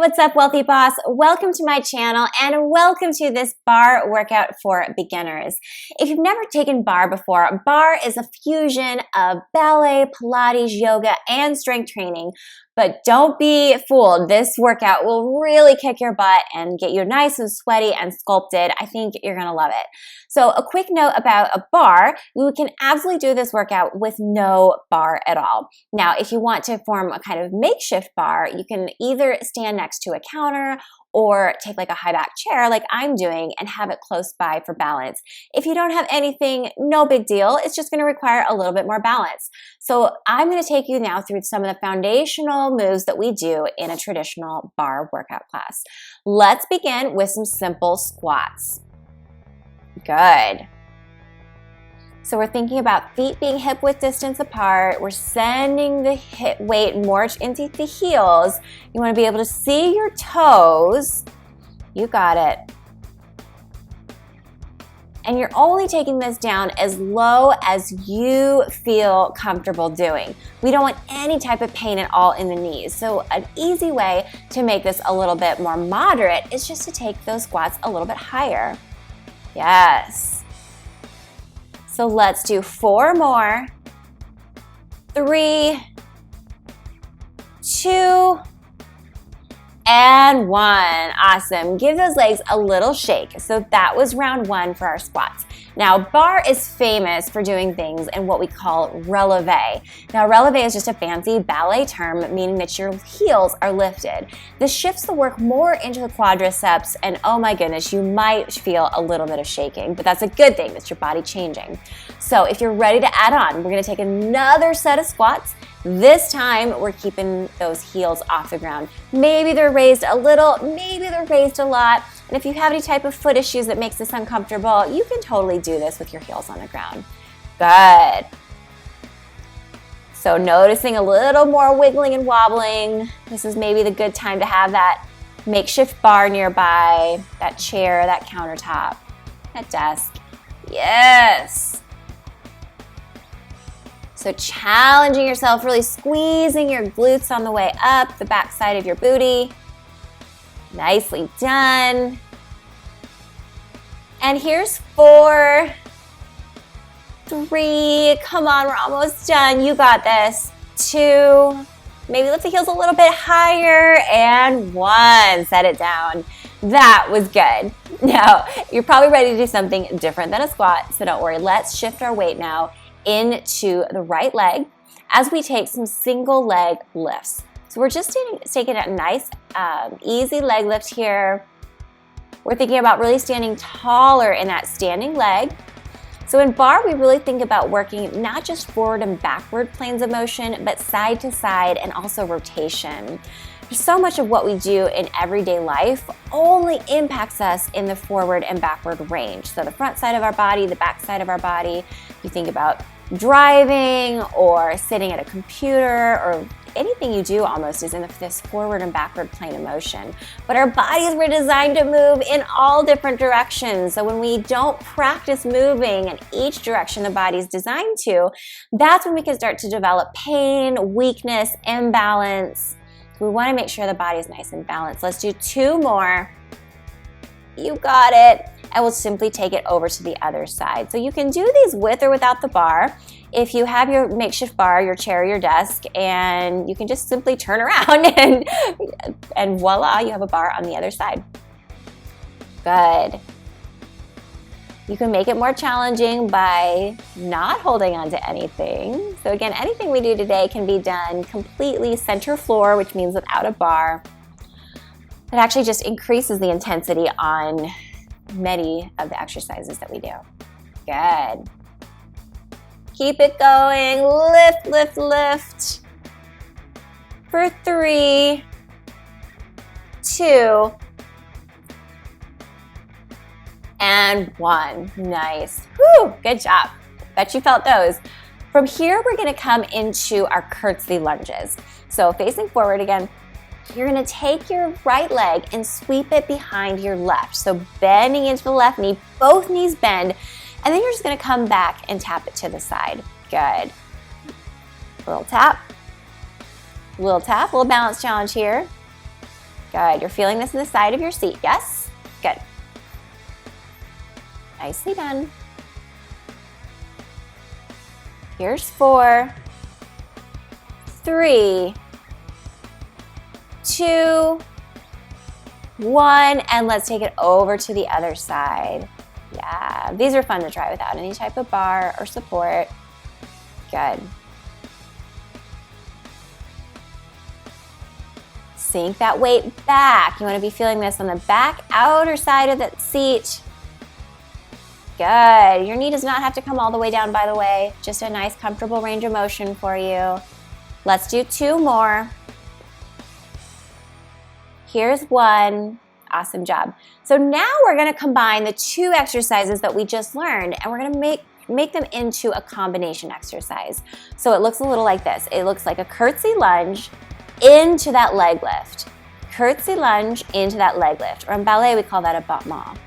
what's up, Wealthy Boss? Welcome to my channel and welcome to this barre workout for beginners. If you've never taken barre before, barre is a fusion of ballet, Pilates, yoga, and strength training. But don't be fooled. This workout will really kick your butt and get you nice and sweaty and sculpted. I think you're gonna love it. So a quick note about a barre, you can absolutely do this workout with no barre at all. Now, if you want to form a kind of makeshift barre, you can either stand next to a counter or take like a high back chair like I'm doing and have it close by for balance. If you don't have anything, no big deal. It's just gonna require a little bit more balance. So I'm gonna take you now through some of the foundational moves that we do in a traditional barre workout class. Let's begin with some simple squats. Good. So we're thinking about feet being hip-width distance apart. We're sending the hip weight more into the heels. You want to be able to see your toes. You got it. And you're only taking this down as low as you feel comfortable doing. We don't want any type of pain at all in the knees. So an easy way to make this a little bit more moderate is just to take those squats a little bit higher. Yes. So let's do 4 more. 3, 2, and 1. Awesome. Give those legs a little shake. So that was round 1 for our squats. Now, barre is famous for doing things in what we call releve. Now, releve is just a fancy ballet term meaning that your heels are lifted. This shifts the work more into the quadriceps, and oh my goodness, you might feel a little bit of shaking, but that's a good thing. That's your body changing. So if you're ready to add on, we're going to take another set of squats. This time, we're keeping those heels off the ground. Maybe they're raised a little, maybe they're raised a lot. And if you have any type of foot issues that makes this uncomfortable, you can totally do this with your heels on the ground. Good. So noticing a little more wiggling and wobbling. This is maybe the good time to have that makeshift barre nearby, that chair, that countertop, that desk. Yes. So challenging yourself, really squeezing your glutes on the way up, the back side of your booty. Nicely done. And here's 4, 3, come on, we're almost done. You got this. 2, maybe lift the heels a little bit higher, and 1, set it down. That was good. Now, you're probably ready to do something different than a squat, so don't worry. Let's shift our weight now into the right leg as we take some single leg lifts. So we're just taking a nice, easy leg lift here. We're thinking about really standing taller in that standing leg. So in barre, we really think about working not just forward and backward planes of motion, but side to side and also rotation. So much of what we do in everyday life only impacts us in the forward and backward range. So the front side of our body, the back side of our body, you think about driving or sitting at a computer or anything you do almost is in this forward and backward plane of motion. But our bodies were designed to move in all different directions. So when we don't practice moving in each direction the body's designed to, that's when we can start to develop pain, weakness, imbalance. We want to make sure the body's nice and balanced. Let's do 2 more. You got it. And we'll simply take it over to the other side. So you can do these with or without the barre. If you have your makeshift barre, your chair, your desk, and you can just simply turn around and voila, you have a barre on the other side. Good. You can make it more challenging by not holding on to anything. So again, anything we do today can be done completely center floor, which means without a barre. It actually just increases the intensity on many of the exercises that we do. Good. Keep it going. Lift, lift, lift. For 3, 2, and 1. Nice. Whew, good job. Bet you felt those. From here, we're gonna come into our curtsy lunges. So facing forward again, you're gonna take your right leg and sweep it behind your left. So bending into the left knee, both knees bend, and then you're just gonna come back and tap it to the side. Good. Little tap, little balance challenge here. Good. You're feeling this in the side of your seat, yes? Good. Nicely done. Here's 4, 3, 2, 1, and let's take it over to the other side. Yeah, these are fun to try without any type of bar or support. Good. Sink that weight back. You want to be feeling this on the back outer side of the seat. Good. Your knee does not have to come all the way down, by the way. Just a nice, comfortable range of motion for you. Let's do 2 more. Here's 1. Awesome job. So now we're going to combine the 2 exercises that we just learned, and we're going to make them into a combination exercise. So it looks a little like this. It looks like a curtsy lunge into that leg lift. Curtsy lunge into that leg lift. Or in ballet, we call that a battement.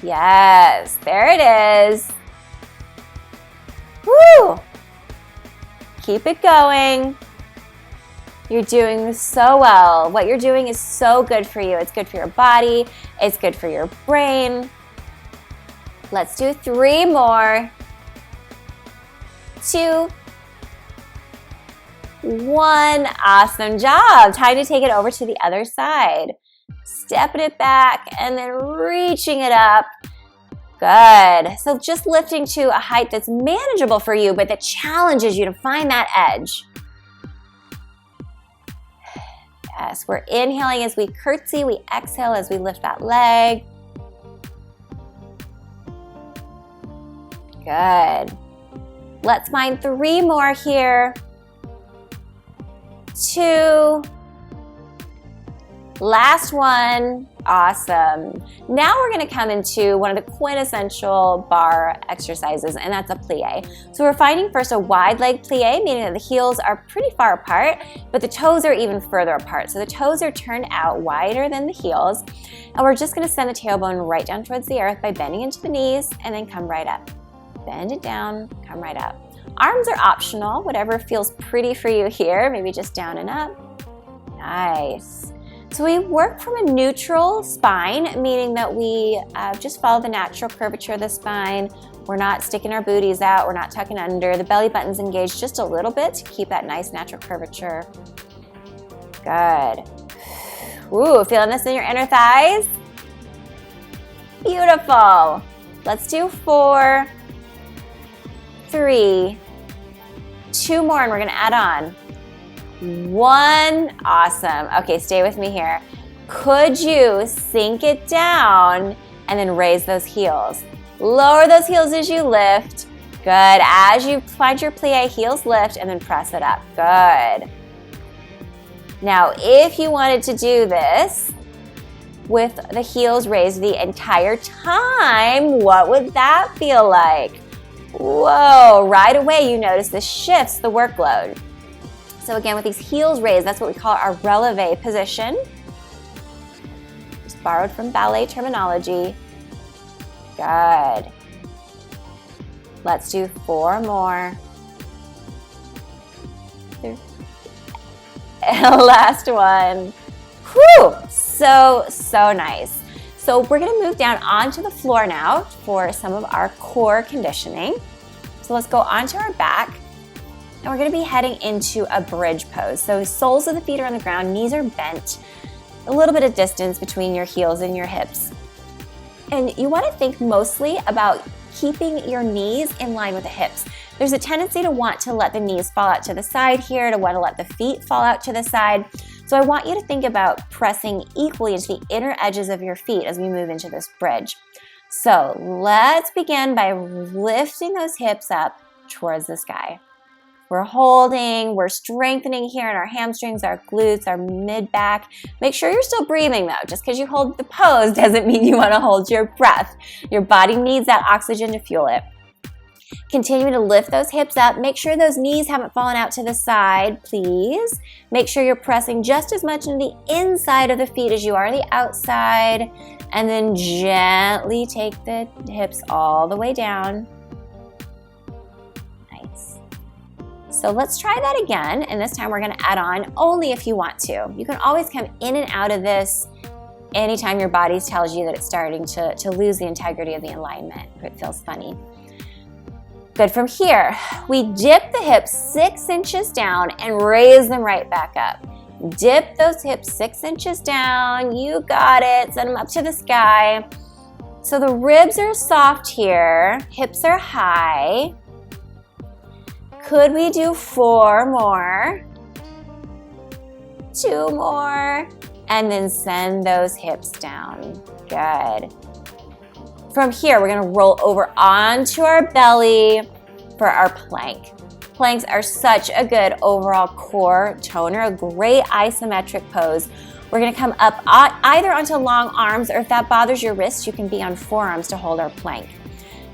Yes, there it is. Woo! Keep it going. You're doing so well. What you're doing is so good for you. It's good for your body. It's good for your brain. Let's do 3 more. 2, 1. Awesome job. Time to take it over to the other side. Stepping it back and then reaching it up. Good. So just lifting to a height that's manageable for you, but that challenges you to find that edge. Yes, we're inhaling as we curtsy. We exhale as we lift that leg. Good. Let's find 3 more here. 2. Last one. Awesome. Now we're going to come into one of the quintessential bar exercises, and that's a plie. So we're finding first a wide leg plie, meaning that the heels are pretty far apart, but the toes are even further apart. So the toes are turned out wider than the heels, and we're just going to send the tailbone right down towards the earth by bending into the knees and then come right up. Bend it down, come right up. Arms are optional, whatever feels pretty for you here, maybe just down and up. Nice. So we work from a neutral spine, meaning that we just follow the natural curvature of the spine. We're not sticking our booties out. We're not tucking under. The belly button's engaged just a little bit to keep that nice natural curvature. Good. Ooh, feeling this in your inner thighs? Beautiful. Let's do 4, 3, 2 more, and we're gonna add on. 1. Awesome. Okay, stay with me here. Could you sink it down and then raise those heels? Lower those heels as you lift. Good. As you find your plie, heels lift and then press it up. Good. Now, if you wanted to do this with the heels raised the entire time, what would that feel like? Whoa, right away you notice this shifts the workload. So again, with these heels raised, that's what we call our releve position. Just borrowed from ballet terminology. Good. Let's do 4 more. Last one. Whew, so nice. So we're gonna move down onto the floor now for some of our core conditioning. So let's go onto our back. And we're going to be heading into a bridge pose. So soles of the feet are on the ground, knees are bent, a little bit of distance between your heels and your hips. And you want to think mostly about keeping your knees in line with the hips. There's a tendency to want to let the knees fall out to the side here, to want to let the feet fall out to the side. So I want you to think about pressing equally into the inner edges of your feet as we move into this bridge. So let's begin by lifting those hips up towards the sky. We're holding, we're strengthening here in our hamstrings, our glutes, our mid-back. Make sure you're still breathing though. Just because you hold the pose doesn't mean you want to hold your breath. Your body needs that oxygen to fuel it. Continue to lift those hips up. Make sure those knees haven't fallen out to the side, please. Make sure you're pressing just as much into the inside of the feet as you are the outside. And then gently take the hips all the way down. So let's try that again, and this time we're gonna add on only if you want to. You can always come in and out of this anytime your body tells you that it's starting to lose the integrity of the alignment, or it feels funny. Good. From here, we dip the hips 6 inches down and raise them right back up. Dip those hips 6 inches down. You got it. Send them up to the sky. So the ribs are soft here. Hips are high. Could we do 4 more? 2 more. And then send those hips down. Good. From here, we're gonna roll over onto our belly for our plank. Planks are such a good overall core toner, a great isometric pose. We're gonna come up either onto long arms, or if that bothers your wrists, you can be on forearms to hold our plank.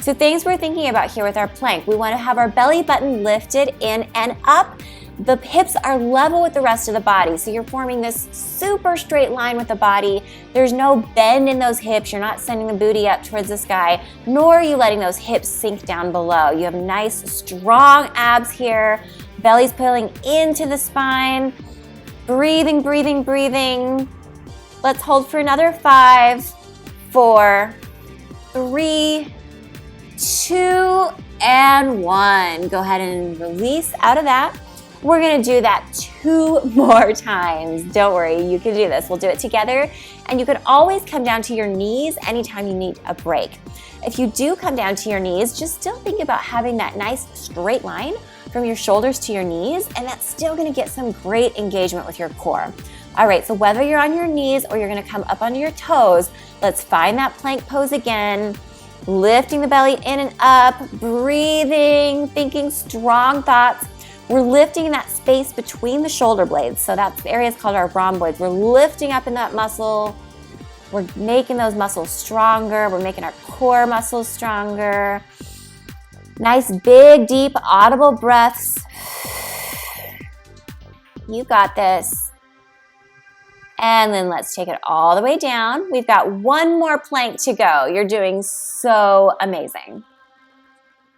So things we're thinking about here with our plank, we wanna have our belly button lifted in and up. The hips are level with the rest of the body, so you're forming this super straight line with the body. There's no bend in those hips. You're not sending the booty up towards the sky, nor are you letting those hips sink down below. You have nice, strong abs here. Belly's pulling into the spine. Breathing, breathing, breathing. Let's hold for another 5, 4, 3, 2, and 1. Go ahead and release out of that. We're gonna do that 2 more times. Don't worry, you can do this. We'll do it together, and you can always come down to your knees anytime you need a break. If you do come down to your knees, just still think about having that nice straight line from your shoulders to your knees, and that's still gonna get some great engagement with your core. All right, so whether you're on your knees or you're gonna come up onto your toes, let's find that plank pose again. Lifting the belly in and up, breathing, thinking strong thoughts. We're lifting in that space between the shoulder blades. So that area is called our rhomboids. We're lifting up in that muscle. We're making those muscles stronger. We're making our core muscles stronger. Nice, big, deep, audible breaths. You got this. And then let's take it all the way down. We've got 1 more plank to go. You're doing so amazing.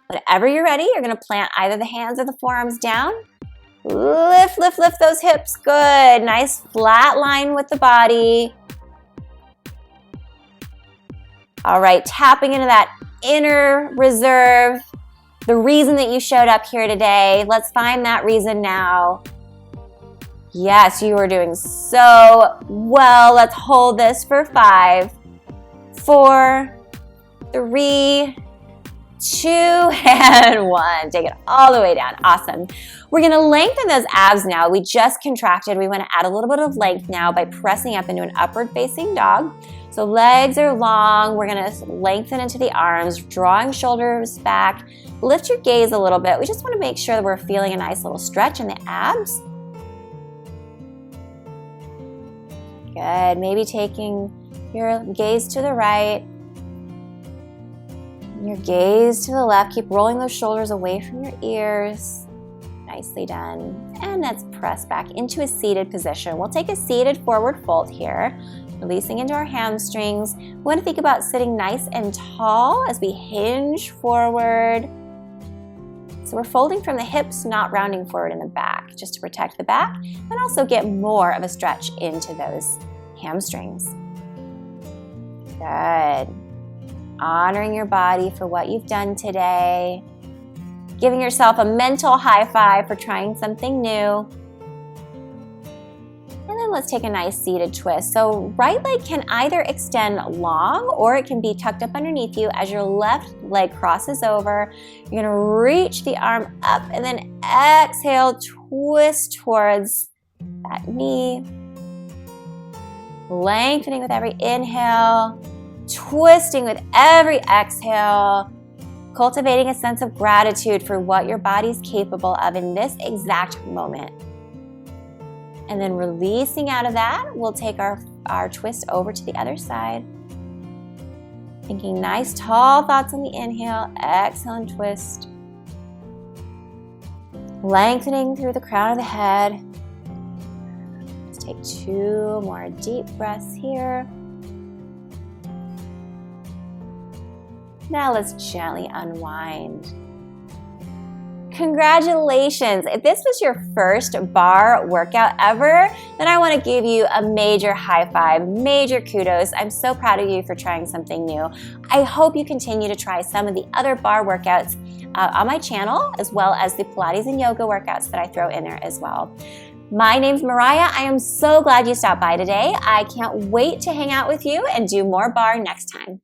Whenever you're ready, you're gonna plant either the hands or the forearms down. Lift, lift, lift those hips. Good. Nice flat line with the body. All right, tapping into that inner reserve, the reason that you showed up here today. Let's find that reason now. Yes, you are doing so well. Let's hold this for 5, 4, 3, 2, and 1. Take it all the way down. Awesome. We're gonna lengthen those abs now. We just contracted. We wanna add a little bit of length now by pressing up into an upward facing dog. So legs are long. We're gonna lengthen into the arms, drawing shoulders back. Lift your gaze a little bit. We just wanna make sure that we're feeling a nice little stretch in the abs. Good. Maybe taking your gaze to the right, your gaze to the left. Keep rolling those shoulders away from your ears. Nicely done. And let's press back into a seated position. We'll take a seated forward fold here, releasing into our hamstrings. We want to think about sitting nice and tall as we hinge forward. So we're folding from the hips, not rounding forward in the back, just to protect the back and also get more of a stretch into those hamstrings. Good. Honoring your body for what you've done today. Giving yourself a mental high five for trying something new. And then let's take a nice seated twist. So right leg can either extend long or it can be tucked up underneath you as your left leg crosses over. You're gonna reach the arm up and then exhale, twist towards that knee. Lengthening with every inhale, twisting with every exhale, cultivating a sense of gratitude for what your body's capable of in this exact moment. And then releasing out of that, we'll take our twist over to the other side. Thinking nice tall thoughts on the inhale, exhale and twist. Lengthening through the crown of the head. Let's take 2 more deep breaths here. Now let's gently unwind. Congratulations! If this was your first barre workout ever, then I want to give you a major high five, major kudos. I'm so proud of you for trying something new. I hope you continue to try some of the other barre workouts on my channel, as well as the Pilates and yoga workouts that I throw in there as well. My name's Mariah. I am so glad you stopped by today. I can't wait to hang out with you and do more barre next time.